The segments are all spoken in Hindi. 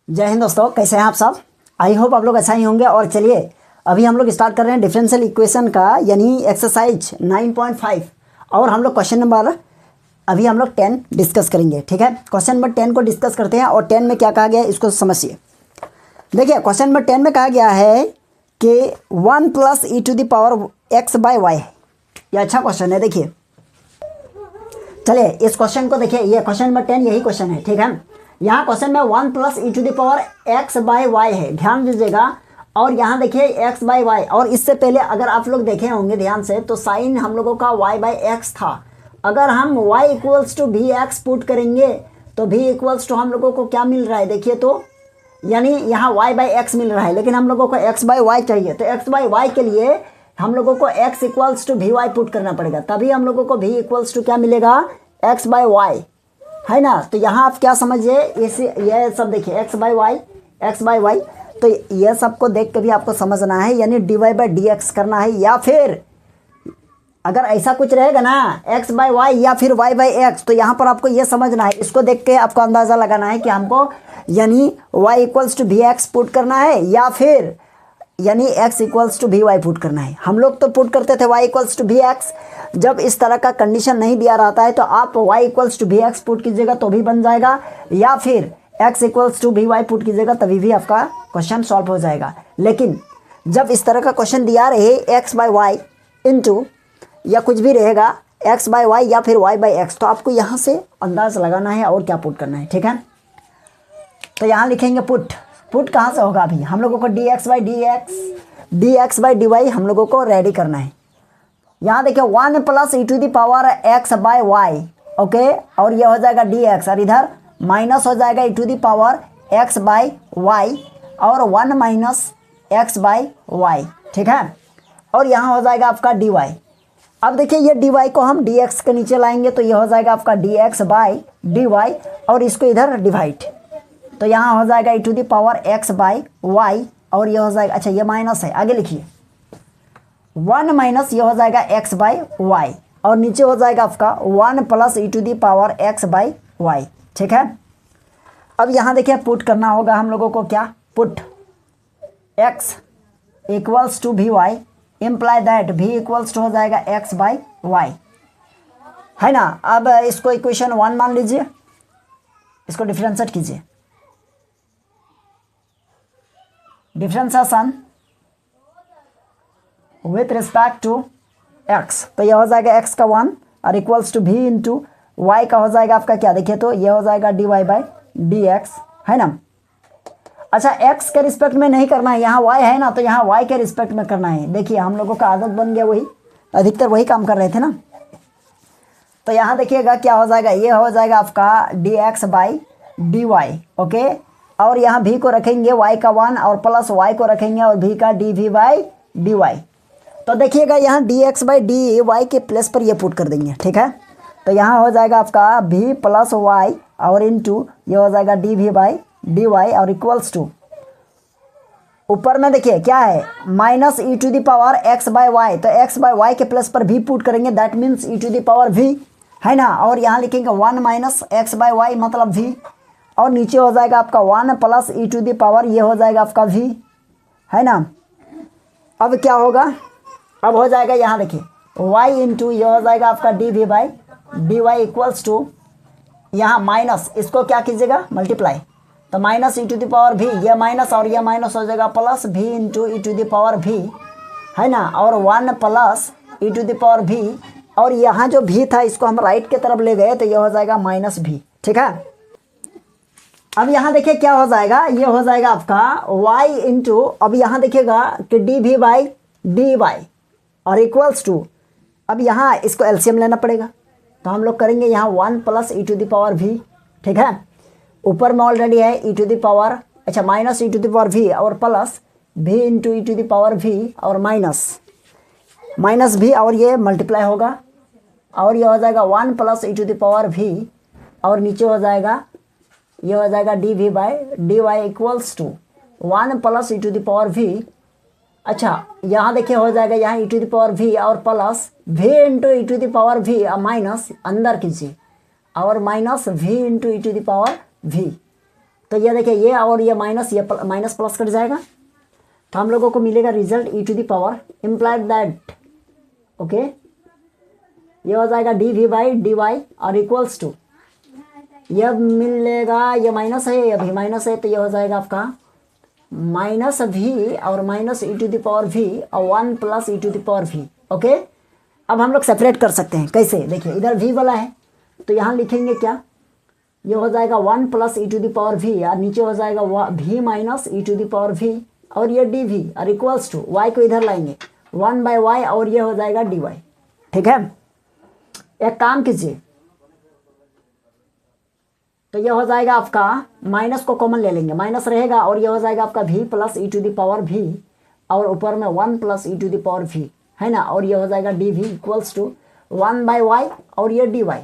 जय हिंद दोस्तों, कैसे हैं आप सब। आई होप आप लोग अच्छा ही होंगे। और चलिए अभी हम लोग स्टार्ट कर रहे हैं डिफरेंशियल इक्वेशन का, यानी एक्सरसाइज 9.5। और हम लोग क्वेश्चन नंबर अभी हम लोग 10 डिस्कस करेंगे। ठीक है, क्वेश्चन नंबर 10 को डिस्कस करते हैं। और 10 में क्या कहा गया है इसको समझिए। देखिए क्वेश्चन नंबर 10 में कहा गया है कि 1 + e⁻x/y है। ये अच्छा क्वेश्चन है। देखिए चलिए इस क्वेश्चन को देखिए, ये क्वेश्चन नंबर 10 यही क्वेश्चन है। ठीक है, यहाँ क्वेश्चन में 1 + e⁻x/y है, ध्यान दीजिएगा। और यहाँ देखिए x/y, और इससे पहले अगर आप लोग देखे होंगे ध्यान से तो साइन हम लोगों का y/x था। अगर हम y = vx पुट करेंगे तो v = हम लोगों को क्या मिल रहा है, देखिए तो यानी यहाँ y/x मिल रहा है, लेकिन हम लोगों को x/y चाहिए। तो x/y के लिए हम लोगों को x = vy पुट करना पड़ेगा, तभी हम लोगों को v = क्या मिलेगा, x/y, है ना। तो यहाँ आप क्या समझिए, ये सब देखिए x/y, तो ये सब को देख के भी आपको समझना है, यानी dy/dx करना है। या फिर अगर ऐसा कुछ रहेगा ना x/y या फिर y/x, तो यहाँ पर आपको ये समझना है, इसको देख के आपको अंदाज़ा लगाना है कि हमको यानी y = vx पुट करना है या फिर यानी x = vy पुट करना है। हम लोग तो पुट करते थे y = vx। जब इस तरह का कंडीशन नहीं दिया रहता है तो आप y = vx पुट कीजिएगा तो भी बन जाएगा, या फिर x = vy पुट कीजिएगा तभी भी आपका क्वेश्चन सॉल्व हो जाएगा। लेकिन जब इस तरह का क्वेश्चन दिया रहे x/y इंटू या कुछ भी रहेगा x/y या फिर y/x, तो आपको यहाँ से अंदाज लगाना है और क्या पुट करना है। ठीक है, तो यहाँ लिखेंगे पुट कहाँ से होगा, अभी हम लोगों को dx/dy हम लोगों को रेडी करना है। यहाँ देखिए 1 + e⁻x/y, ओके, और ये हो जाएगा dx, और इधर माइनस हो जाएगा e⁻x/y और 1 - x/y। ठीक है, और यहाँ हो जाएगा आपका dy। अब देखिए ये dy को हम dx के नीचे लाएंगे तो ये हो जाएगा आपका dx/dy, और इसको इधर डिवाइड, तो यहाँ हो जाएगा e⁻x/y, और ये हो जाएगा, अच्छा ये माइनस है, आगे लिखिए 1 - ये हो जाएगा x/y, और नीचे हो जाएगा आपका 1 + e⁻x/y। ठीक है, अब यहाँ देखिए पुट करना होगा हम लोगों को, क्या put x = vy imply that v = हो जाएगा x/y, है ना। अब इसको इक्वेशन 1 मान लीजिए, इसको डिफरेंशिएट कीजिए, differentiation with respect to x, तो यह हो जाएगा x का 1 और equals to v into y का हो जाएगा आपका क्या, देखिए तो यह हो जाएगा dy/dx, है ना। अच्छा x के रिस्पेक्ट में नहीं करना है, यहाँ y है ना, तो यहाँ y के रिस्पेक्ट में करना है। देखिए हम लोगों का आदत बन गया, वही अधिकतर वही काम कर रहे थे ना। तो यहाँ देखिएगा क्या हो जाएगा, ये हो जाएगा आपका dx/dy, ओके, और यहाँ v को रखेंगे y का 1 और प्लस y को रखेंगे और v का dv/dy। तो देखिएगा यहाँ dx/dy के प्लेस पर ये पुट कर देंगे। ठीक है, तो यहाँ हो जाएगा आपका v + y और इंटू ये हो जाएगा dv/dy और इक्वल्स टू ऊपर में देखिए क्या है -e⁻x/y, तो x/y के प्लेस पर v पुट करेंगे, दैट मीन्स e⁻v, है ना। और यहाँ लिखेंगे 1 - x/y मतलब v, और नीचे हो जाएगा आपका 1 + e⁻, ये हो जाएगा आपका v, है ना। अब क्या होगा, अब हो जाएगा यहाँ देखिए y इंटू ये हो जाएगा आपका dv/dy इक्वल्स टू यहाँ माइनस, इसको क्या कीजिएगा मल्टीप्लाई, तो -e⁻v, ये माइनस और ये माइनस हो जाएगा प्लस v इंटू e⁻v, है ना, और 1 + e⁻v, और यहाँ जो v था इसको हम राइट के तरफ ले गए तो ये हो जाएगा -v। ठीक है, अब यहाँ देखिए क्या हो जाएगा, ये हो जाएगा आपका y इंटू, अब यहाँ देखिएगा कि dv/dy और इक्वल्स टू, अब यहाँ इसको एलसीएम लेना पड़ेगा, तो हम लोग करेंगे यहाँ 1 + e⁻v। ठीक है, ऊपर में ऑलरेडी है e⁻, अच्छा -e⁻v और प्लस v इंटू e⁻v और माइनस v, और ये मल्टीप्लाई होगा, और ये हो जाएगा 1 + e⁻v, और नीचे हो जाएगा ये हो जाएगा dv/dy इक्वल्स टू 1 + e⁻v। अच्छा यहाँ देखिए हो जाएगा यहाँ e⁻v और plus v into e⁻v minus अंदर कीजिए और माइनस v इंटू e⁻v। तो ये देखिए ये और ये माइनस, ये माइनस प्लस कट जाएगा, तो हम लोगों को मिलेगा result E to the power implied that, okay, ये हो जाएगा D we by D Y और इक्वल्स टू, ये मिलेगा, ये माइनस है, ये भी माइनस है, तो ये हो जाएगा आपका माइनस वी और minus E to the power we और 1 plus E to the power we, okay. अब हम लोग सेपरेट कर सकते हैं, कैसे, देखिए इधर वी वाला है तो यहाँ लिखेंगे क्या, ये हो जाएगा 1 plus E to the power we और नीचे हो जाएगा V minus E to the power we और ये डी वी और इक्वल्स टू वाई को इधर लाएंगे 1 बाई वाई और ये हो जाएगा डी वाई, ठीक है। एक काम कीजिए, तो ये हो जाएगा आपका माइनस को कॉमन ले लेंगे, माइनस रहेगा और ये हो जाएगा आपका v plus E to the power v और ऊपर में 1 plus E to the power v है ना, और ये हो जाएगा D we equals to 1 by Y और ये डी वाई,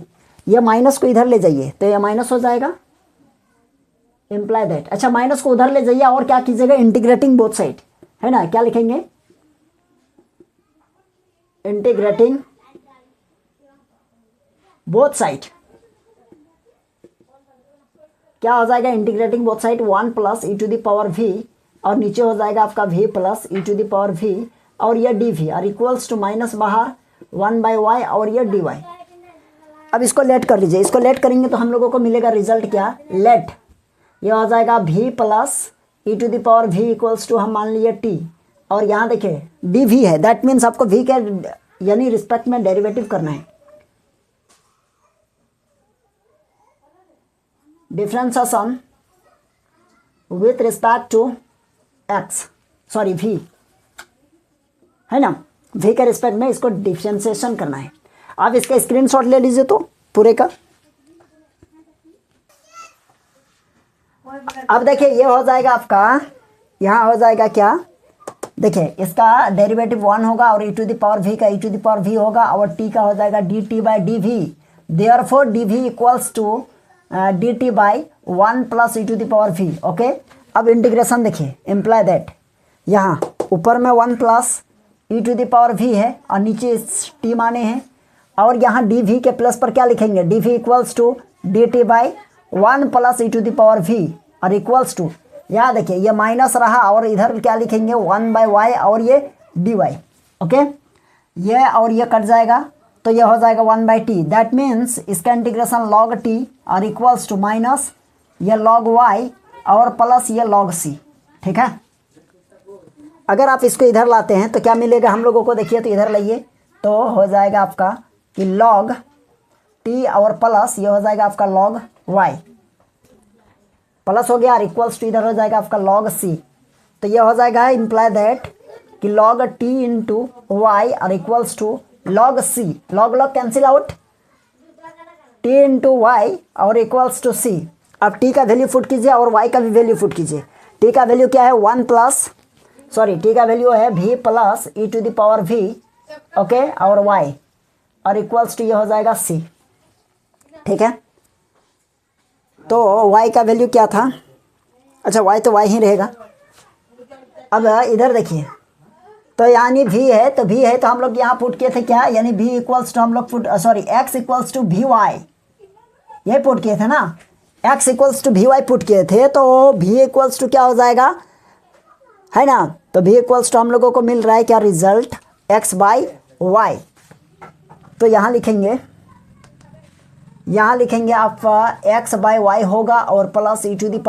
ये माइनस को इधर ले जाइए तो ये माइनस हो जाएगा, इम्प्लाई दैट। अच्छा माइनस को उधर ले जाइए और क्या कीजिएगा, इंटीग्रेटिंग बोथ साइड, है ना, क्या लिखेंगे, इंटीग्रेटिंग बोथ साइड, क्या हो जाएगा, integrating both side 1 plus E to the power we और नीचे हो जाएगा आपका v plus E to the power we और ये डी वी और इक्वल्स टू माइनस बाहर 1 बाई वाई और ये डी वाई। अब इसको लेट कर लीजिए, इसको लेट करेंगे तो हम लोगों को मिलेगा रिजल्ट क्या, लेट, ये हो जाएगा v plus E to the power v equals to हम मान लिए t और यहाँ देखिए डी वी है, दैट मीन्स आपको v के यानी रिस्पेक्ट में डेरिवेटिव करना है, differentiation with respect to x, sorry v, है ना, v के रिस्पेक्ट में इसको डिफरेंशिएशन करना है। आप इसका स्क्रीनशॉट ले लीजिए तो पूरे का। अब देखिए ये हो जाएगा आपका, यहाँ हो जाएगा क्या, देखिए इसका डेरिवेटिव 1 होगा और e to the power v का e to the power v होगा और t का हो जाएगा d t by d v, therefore d we equals to d t by 1 plus E to the power we, okay. अब इंटीग्रेशन देखिए, इम्प्लाई दैट, यहाँ ऊपर में 1 plus E to the power v है और नीचे टी माने हैं और यहाँ डी वी के प्लस पर क्या लिखेंगे, d we equals to d t by 1 plus E to the power we और इक्वल्स टू, यहाँ देखिए ये माइनस रहा और इधर क्या लिखेंगे 1 बाई वाई और ये डी वाई, ओके, ये और ये कट जाएगा तो ये हो जाएगा 1 बाई टी, दैट मीन्स इसका इंटीग्रेशन लॉग टी और इक्वल्स टू माइनस ये लॉग वाई और प्लस ये लॉग सी, ठीक है। अगर आप इसको इधर लाते हैं तो क्या मिलेगा हम लोगों को, देखिए तो इधर लाइए तो हो जाएगा आपका कि लॉग टी और प्लस ये हो जाएगा आपका लॉग वाई, प्लस हो गया और इक्वल्स टू इधर हो जाएगा आपका लॉग सी, तो ये हो जाएगा इम्प्लाई दैट कि लॉग टी इंटू वाई और equals to log c, log log cancel out, t into y और इक्वल्स टू सी। अब टी का वैल्यू पुट कीजिए और वाई का भी वैल्यू पुट कीजिए, टी का वैल्यू क्या है 1 प्लस, सॉरी टी का वैल्यू है v plus E to the power v, okay, और y और इक्वल्स टू ये हो जाएगा c, ठीक है। तो y का वैल्यू क्या था, अच्छा y तो y ही रहेगा। अब इधर देखिए तो यानी v है तो v है तो हम लोग यहाँ पुट किए थे क्या, यानी v इक्वल्स टू हम लोग put, sorry x equals to v y, यही पुट किए थे ना, x equals to v y put किए थे, तो v इक्वल्स टू क्या हो जाएगा, है ना, तो v इक्वल्स टू हम लोगों को मिल रहा है क्या, रिजल्ट x बाई वाई, तो यहाँ लिखेंगे आप x बाई वाई होगा और plus E to the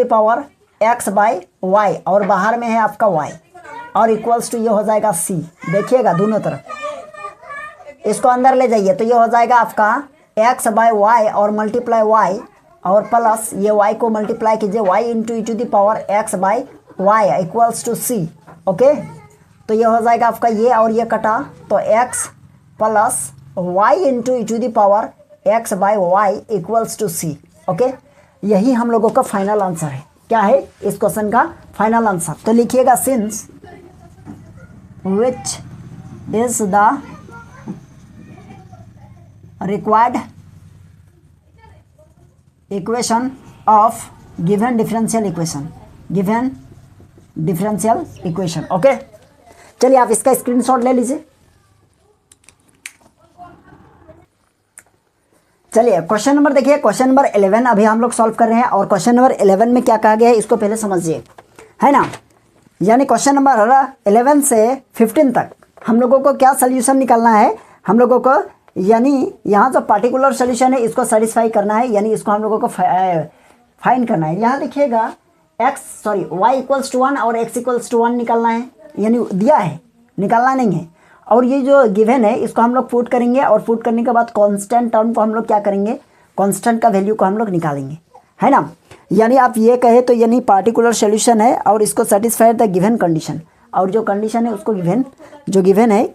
power x by Y और बाहर में है आपका y और इक्वल्स टू ये हो जाएगा c, देखिएगा दोनों तरफ, इसको अंदर ले जाइए तो ये हो जाएगा आपका x बाई वाई और मल्टीप्लाई y और प्लस ये y को मल्टीप्लाई कीजिए y into e to the power x by y equals to c, okay. तो ये हो जाएगा आपका ये और ये कटा तो x plus y into e to the power x by y equals to c, okay. यही हम लोगों का फाइनल आंसर है, क्या है इस क्वेश्चन का फाइनल आंसर, तो लिखिएगा since which is the required equation of given differential equation, okay. चलिए आप इसका स्क्रीनशॉट ले लीजिए। चलिए क्वेश्चन नंबर देखिए, क्वेश्चन नंबर 11 अभी हम लोग सॉल्व कर रहे हैं और क्वेश्चन नंबर 11 में क्या कहा गया है इसको पहले समझिए, है ना। यानी क्वेश्चन नंबर 11 से 15 तक हम लोगों को क्या सोल्यूशन निकालना है, हम लोगों को यानी यहाँ जो पार्टिकुलर सोल्यूशन है इसको सेटिस्फाई करना है, यानी इसको हम लोगों को फाइंड करना है। यहाँ देखिएगा y इक्वल्स टू 1 और x इक्वल्स टू 1 निकालना है, यानी दिया है, निकालना नहीं है। और ये जो गिवन है इसको हम लोग पुट करेंगे और पुट करने के बाद कांस्टेंट टर्म को हम लोग क्या करेंगे, कांस्टेंट का वैल्यू को हम लोग निकालेंगे, है ना। यानी आप ये कहे तो यानी पार्टिकुलर सोल्यूशन है और इसको सेटिस्फाई द गिवन कंडीशन, और जो कंडीशन है उसको जो गिवन है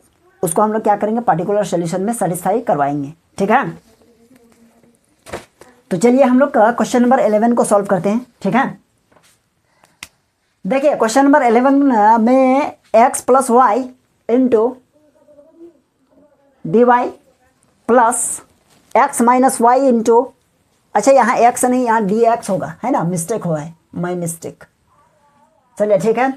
उसको हम लोग क्या करेंगे, पार्टिकुलर सोल्यूशन में सेटिस्फाई करवाएंगे, ठीक है। तो चलिए हम लोग क्वेश्चन नंबर 11 को सॉल्व करते हैं, ठीक है। देखिए क्वेश्चन नंबर 11 में x plus y into d y plus x minus y into, अच्छा यहाँ x नहीं यहाँ डी एक्स होगा, है ना, मिस्टेक हुआ है, माई मिस्टेक। चलिए ठीक है।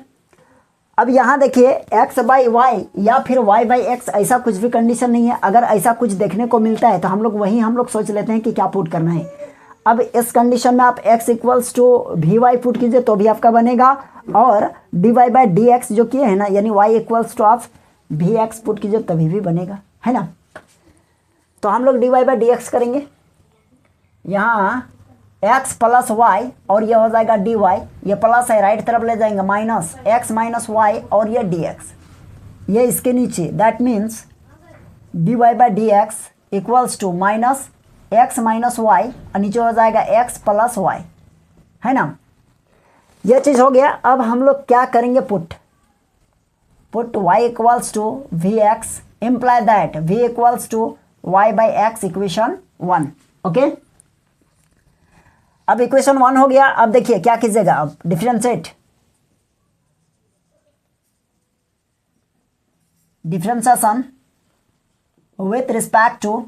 अब यहाँ देखिए x बाई वाई या फिर y बाई एक्स, ऐसा कुछ भी कंडीशन नहीं है। अगर ऐसा कुछ देखने को मिलता है तो हम लोग सोच लेते हैं कि क्या पुट करना है। अब इस कंडीशन में आप x equals to v y put कीजिए तो भी आपका बनेगा, और d y by D x जो किए हैं ना, यानी y इक्वल्स टू आप वी एक्स पुट कीजिए तभी भी बनेगा, है ना। तो हम लोग d y by D x करेंगे, यहाँ x प्लस वाई और ये हो जाएगा डी वाई, ये प्लस है राइट तरफ ले जाएंगे, माइनस x माइनस वाई और ये डी एक्स, ये इसके नीचे, that means d y by D x equals to minus x minus y और नीचे हो जाएगा x प्लस वाई, है ना। ये चीज़ हो गया। अब हम लोग क्या करेंगे, put y equals to v x imply that v equals to y by x equation 1, okay. अब इक्वेशन 1 हो गया। अब देखिए क्या कीजिएगा, अब डिफरेंशिएशन विथ रिस्पेक्ट टू,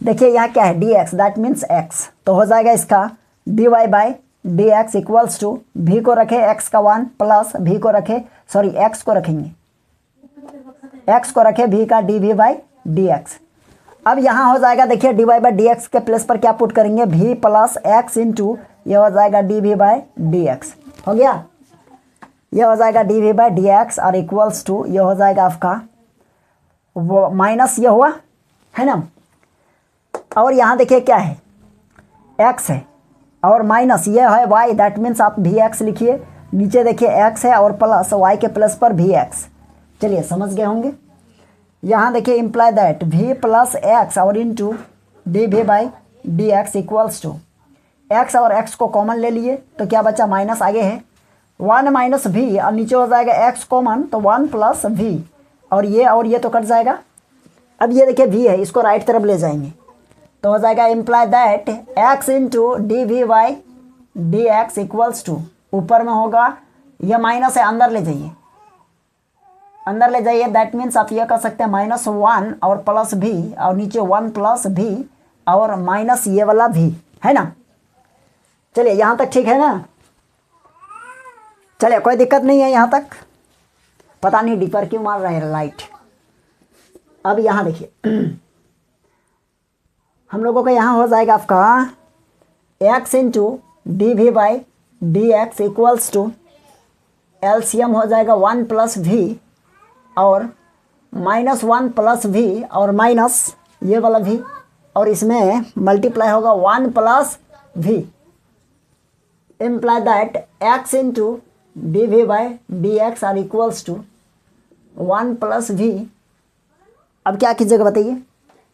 देखिए यहाँ क्या है, d x, that means x, तो हो जाएगा इसका d y by D x equals to भी को रखे एक्स का 1 प्लस भी को रखे, सॉरी एक्स को रखेंगे, एक्स को रखे भी का d we by D x. अब यहाँ हो जाएगा, देखिए d y by D x के प्लेस पर क्या पुट करेंगे, भी प्लस एक्स इंटू ये हो जाएगा D we by D x, हो गया। ये हो जाएगा D we by D x और इक्वल्स टू ये हो जाएगा आपका वो माइनस ये हुआ, है ना। और यहाँ देखिए क्या है, x है और माइनस ये है y, दैट मीन्स आप भी एक्स लिखिए, नीचे देखिए x है और प्लस y के प्लस पर भी एक्स। चलिए समझ गए होंगे। यहाँ देखिए imply that v plus X और into D we by D x equals to X और x को कॉमन ले लिए तो क्या बचा, माइनस आगे है 1 माइनस v और नीचे हो जाएगा x कॉमन तो 1 प्लस v और ये तो कट जाएगा। अब ये देखिए v है, इसको राइट तरफ ले जाएंगे तो हो जाएगा imply that x into D we by D x equals to, ऊपर में होगा ये माइनस है, अंदर ले जाइए, अंदर ले जाइए, दैट मीन्स आप ये कर सकते हैं -1 और प्लस भी और नीचे 1 प्लस भी और माइनस ये वाला भी, है ना। चलिए यहाँ तक ठीक है ना, चलिए कोई दिक्कत नहीं है यहाँ तक। पता नहीं डीपर क्यों मार रहे हैं लाइट। अब यहाँ देखिए हम लोगों का यहाँ हो जाएगा आपका x into D we by D x equals to LCM हो जाएगा 1 प्लस वी और -1 प्लस वी और माइनस ये वाला भी और इसमें मल्टीप्लाई होगा 1 plus v, imply that x into D we by D x are equals to 1 plus v. अब क्या कीजिएगा बताइए,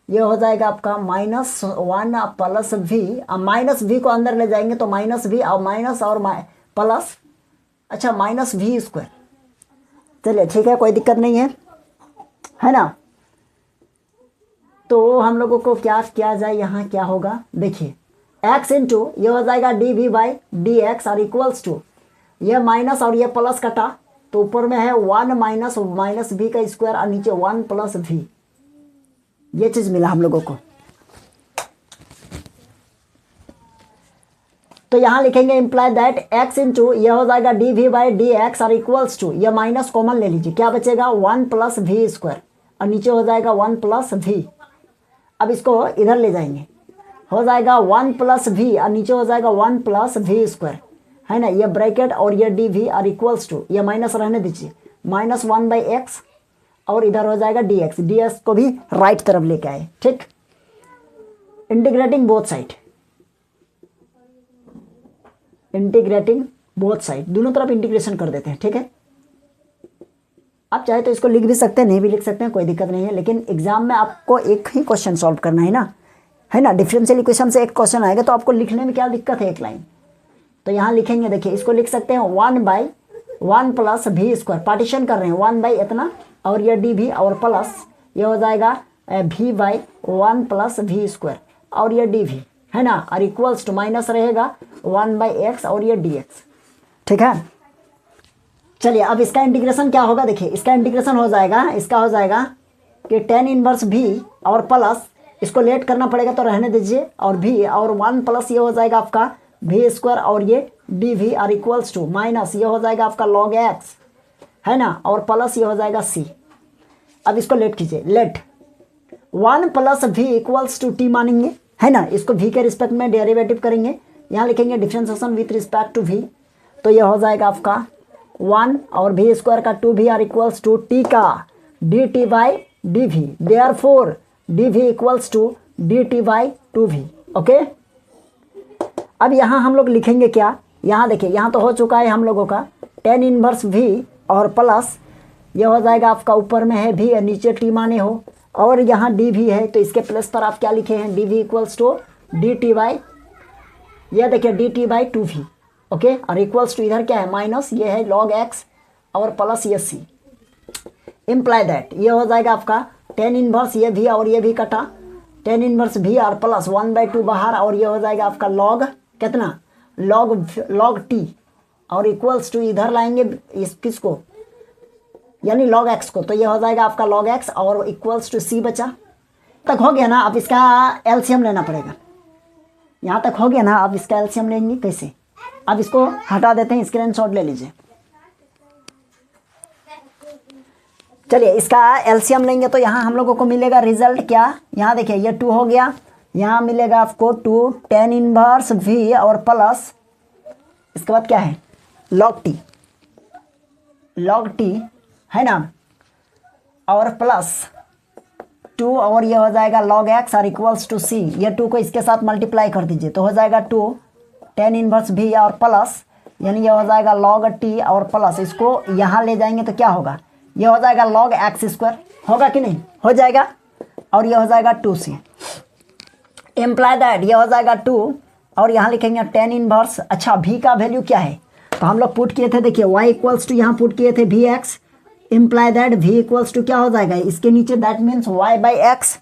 ये हो जाएगा आपका -1 प्लस वी, अब माइनस वी को अंदर ले जाएंगे तो माइनस वी और माइनस और प्लस, अच्छा माइनस वी स्क्वायर। चलिए ठीक है, कोई दिक्कत नहीं है ना। तो हम लोगों को क्या किया जाए, यहाँ क्या होगा देखिए, x इंटू ये हो जाएगा D we by D x और इक्वल्स टू ये माइनस और ये प्लस कटा तो ऊपर में है 1 माइनस वी का स्क्वायर और नीचे 1 प्लस वी, ये चीज मिला हम लोगों को। तो यहां लिखेंगे इम्प्लाई दैट x इंटू ये हो जाएगा D we by D x और इक्वल्स टू ये माइनस कॉमन ले लीजिए, क्या बचेगा 1 प्लस वी स्क्वायर और नीचे हो जाएगा 1 प्लस वी। अब इसको इधर ले जाएंगे, हो जाएगा 1 प्लस वी और नीचे हो जाएगा 1 प्लस वी स्क्वायर, है ना। ये ब्रैकेट और ये D v are equals to, ये माइनस रहने दीजिए, -1/x और इधर हो जाएगा dx, dx को भी राइट तरफ लेके आए, ठीक। Integrating both side, integrating both side, दोनों तरफ इंटीग्रेशन कर देते हैं, ठीक है। आप चाहे तो इसको लिख भी सकते हैं, नहीं भी लिख सकते हैं, कोई दिक्कत नहीं है, लेकिन एग्जाम में आपको एक ही क्वेश्चन सॉल्व करना है ना। डिफरेंशियल इक्वेशन से एक क्वेश्चन आएगा तो आपको लिखने में क्या दिक्कत है, एक लाइन। तो यहाँ लिखेंगे, देखिए इसको लिख सकते हैं 1/1 प्लस वी स्क्वायर, पार्टीशन कर रहे हैं 1 बाई इतना और ये डी वी और प्लस ये हो जाएगा v/1 प्लस वी स्क्वायर और ये डी वी, है ना, और इक्वल्स टू माइनस रहेगा 1/x और ये dx, ठीक है। चलिए अब इसका इंटीग्रेशन क्या होगा, देखिए इसका इंटीग्रेशन हो जाएगा, इसका हो जाएगा कि tan इनवर्स v और प्लस इसको लेट करना पड़ेगा तो रहने दीजिए, और v और 1 प्लस ये हो जाएगा आपका वी स्क्वायर और ये D v are equals to minus ये हो जाएगा आपका log x, है ना, और प्लस ये हो जाएगा c। अब इसको लेट कीजिए, let 1 plus v equals to t मानेंगे, है ना, इसको v के रिस्पेक्ट में डेरिवेटिव करेंगे, यहाँ लिखेंगे differentiation with respect to v, तो ये हो जाएगा आपका 1 और वी स्क्वायर का 2v are equals to t का dt by d v, therefore dv equals to dt by 2v, okay. अब यहाँ हम लोग लिखेंगे क्या, यहाँ देखिए यहाँ तो हो चुका है हम लोगों का tan इनवर्स v और प्लस ये हो जाएगा आपका ऊपर में है v नीचे t माने हो, और यहाँ dv है तो इसके प्लस पर आप क्या लिखे हैं, dv equals to dt by, ये देखिए dt बाई 2v, ओके, और इक्वल्स टू इधर क्या है माइनस ये है log x और प्लस ये c, इम्प्लाई दैट ये हो जाएगा आपका tan इनवर्स ये v और ये भी कटा, tan इनवर्स v और प्लस 1/2 बाहर और ये हो जाएगा आपका log कितना, log t और इक्वल्स टू इधर लाएंगे इस किसको, यानी log x को, तो ये हो जाएगा आपका log x और इक्वल्स टू c बचा। तक हो गया ना, अब इसका एलसीएम लेना पड़ेगा, यहाँ तक हो गया ना, अब इसका एलसीएम लेंगे कैसे, अब इसको हटा देते हैं, स्क्रीनशॉट ले लीजिए। चलिए इसका एलसीएम लेंगे तो यहाँ हम लोगों को मिलेगा रिजल्ट क्या, यहाँ देखिए ये 2 हो गया, यहाँ मिलेगा आपको 2 tan इनवर्स v और प्लस इसके बाद क्या है log t, है ना, और प्लस 2 और ये हो जाएगा log x और इक्वल्स टू c, ये 2 को इसके साथ मल्टीप्लाई कर दीजिए तो हो जाएगा 2 tan इनवर्स v और प्लस यानी ये हो जाएगा log t और प्लस इसको यहाँ ले जाएंगे तो क्या होगा, ये हो जाएगा log x स्क्वायर, होगा कि नहीं, हो जाएगा, और ये हो जाएगा 2c, इम्प्लाई दैट ये हो जाएगा 2 और यहाँ लिखेंगे tan इनवर्स, अच्छा v का वैल्यू क्या है, तो हम लोग पुट किए थे, देखिए y इक्वल्स टू यहाँ पुट किए थे vx, imply that v equals to क्या हो जाएगा इसके नीचे, that means y by x,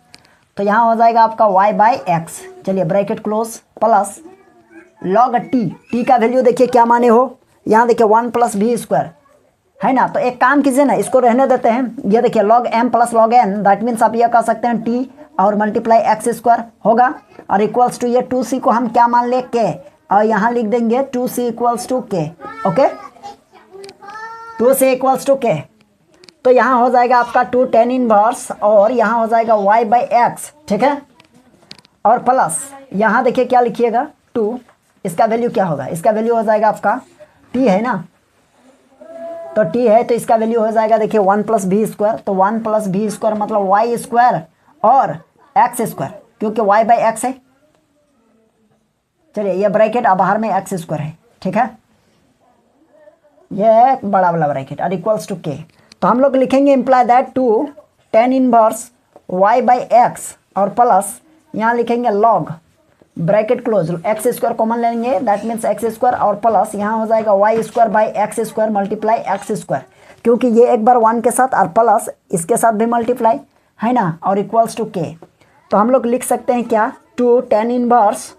तो यहाँ हो जाएगा आपका y बाई एक्स, चलिए bracket close, plus log t का वैल्यू देखिए क्या माने हो, यहाँ देखिए 1 प्लस वी स्क्वायर, है ना, तो एक काम कीजिए ना, इसको रहने देते हैं, ये देखिए log m plus log n, that means आप ये कह सकते हैं t और मल्टीप्लाई एक्स स्क्वायर होगा, और इक्वल्स टू ये 2c को हम क्या मान ले k, और यहाँ लिख देंगे 2c equals to k, okay, 2c equals to k, तो यहाँ हो जाएगा आपका 2 tan इनवर्स और यहाँ हो जाएगा y बाई एक्स, ठीक है, और प्लस यहाँ देखिए क्या लिखिएगा 2, इसका वैल्यू क्या होगा, इसका वैल्यू हो जाएगा आपका t है ना, तो t है तो इसका वैल्यू हो जाएगा देखिए 1 प्लस वी स्क्वायर, तो 1 प्लस वी स्क्वायर मतलब y स्क्वायर और एक्स स्क्वायर, क्योंकि y बाई एक्स है, चलिए ये ब्रैकेट अब बाहर में एक्स स्क्वायर है, ठीक है, ये बड़ा वाला ब्रैकेट और इक्वल्स टू k, तो हम लोग लिखेंगे imply that 2 tan inverse y by x और प्लस यहाँ लिखेंगे log bracket close, x square common लेंगे, दैट मीन्स एक्स स्क्वायर और प्लस यहाँ हो जाएगा y square by x square multiply x square, क्योंकि ये एक बार 1 के साथ और प्लस इसके साथ भी मल्टीप्लाई, है ना, और इक्वल्स टू k, तो हम लोग लिख सकते हैं क्या 2 tan inverse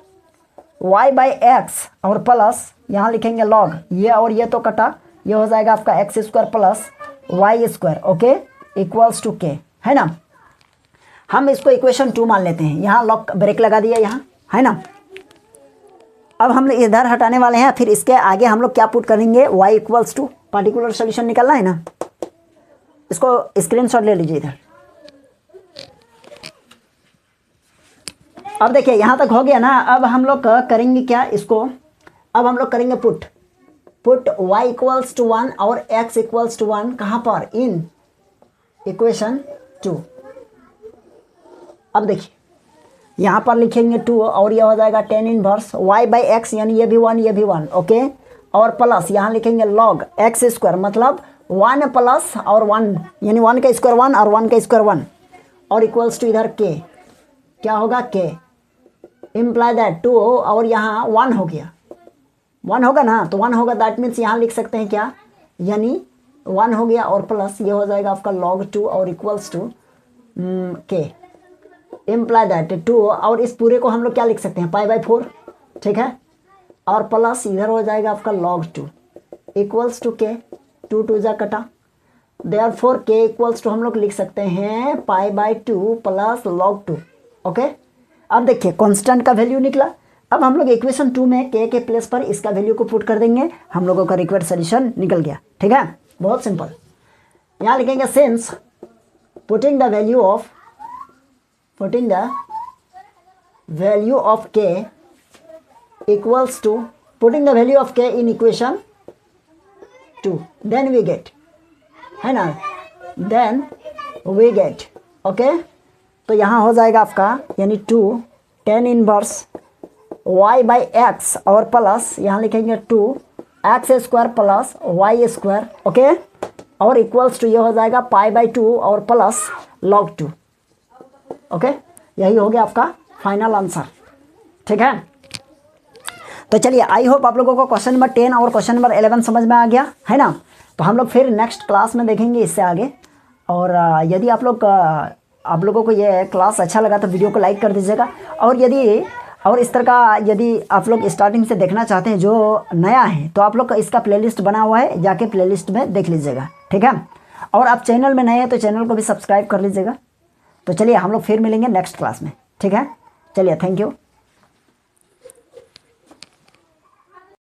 y by x और प्लस यहाँ लिखेंगे log ये और ये तो कटा, ये हो जाएगा आपका x square plus y square, okay, equals to k, है ना। हम इसको इक्वेशन 2 मान लेते हैं, यहाँ लॉक ब्रेक लगा दिया यहाँ, है ना। अब हम इधर हटाने वाले हैं, फिर इसके आगे हम लोग क्या पुट करेंगे, y equals to particular solution निकालना है ना, इसको स्क्रीनशॉट ले लीजिए इधर। अब देखिए यहाँ तक हो गया ना। अब हम लोग करेंगे क्या इसको, अब हम लोग करेंगे पुट y इक्वल्स टू 1 और x इक्वल्स टू 1 कहाँ पर, इन इक्वेशन 2। अब देखिए यहाँ पर लिखेंगे 2 और यह हो जाएगा tan inverse y by x, यानी ये भी 1 ये भी 1, ओके। और प्लस यहाँ लिखेंगे log x स्क्वायर, मतलब 1 प्लस और 1 यानी 1 का स्क्वायर 1 और 1 का स्क्वायर 1, और इक्वल्स टू इधर k, क्या होगा k, इम्प्लाई दैट 2 और यहाँ 1 हो गया, 1 होगा ना, तो 1 होगा, दैट मीन्स यहाँ लिख सकते हैं क्या, यानी 1 हो गया और प्लस ये हो जाएगा आपका log 2 और equals to k, imply that 2 और इस पूरे को हम लोग क्या लिख सकते हैं पाई बाई 4, ठीक है। और प्लस इधर हो जाएगा आपका log 2 इक्वल्स टू k, 2 2 जा कटा, देयरफॉर k इक्वल्स टू हम लोग लिख सकते हैं pi by 2 plus log 2, okay. अब देखिए कांस्टेंट का वैल्यू निकला। अब हम लोग इक्वेशन 2 में k के प्लेस पर इसका वैल्यू को पुट कर देंगे, हम लोगों का रिक्वायर्ड सोल्यूशन निकल गया, ठीक है, बहुत सिंपल। यहाँ लिखेंगे since putting the value of k equals to putting the value of k in equation 2, then we get, है ना, then we get, ओके। तो यहाँ हो जाएगा आपका यानी 2 tan inverse y by x और प्लस यहाँ लिखेंगे 2 x square plus y square, okay. और इक्वल्स टू ये हो जाएगा पाई बाई 2 और प्लस log 2, ओके। यही हो गया आपका फाइनल आंसर, ठीक है। तो चलिए आई होप आप लोगों को क्वेश्चन नंबर 10 और क्वेश्चन नंबर 11 समझ में आ गया है ना। तो हम लोग फिर नेक्स्ट क्लास में देखेंगे इससे आगे। और यदि आप लोगों को ये क्लास अच्छा लगा तो वीडियो को लाइक कर दीजिएगा। और इस तरह का यदि आप लोग स्टार्टिंग से देखना चाहते हैं जो नया है, तो आप लोग का इसका प्लेलिस्ट बना हुआ है, जाके प्लेलिस्ट में देख लीजिएगा, ठीक है। और आप चैनल में नए हैं तो चैनल को भी सब्सक्राइब कर लीजिएगा। तो चलिए हम लोग फिर मिलेंगे नेक्स्ट क्लास में, ठीक है। चलिए, थैंक यू।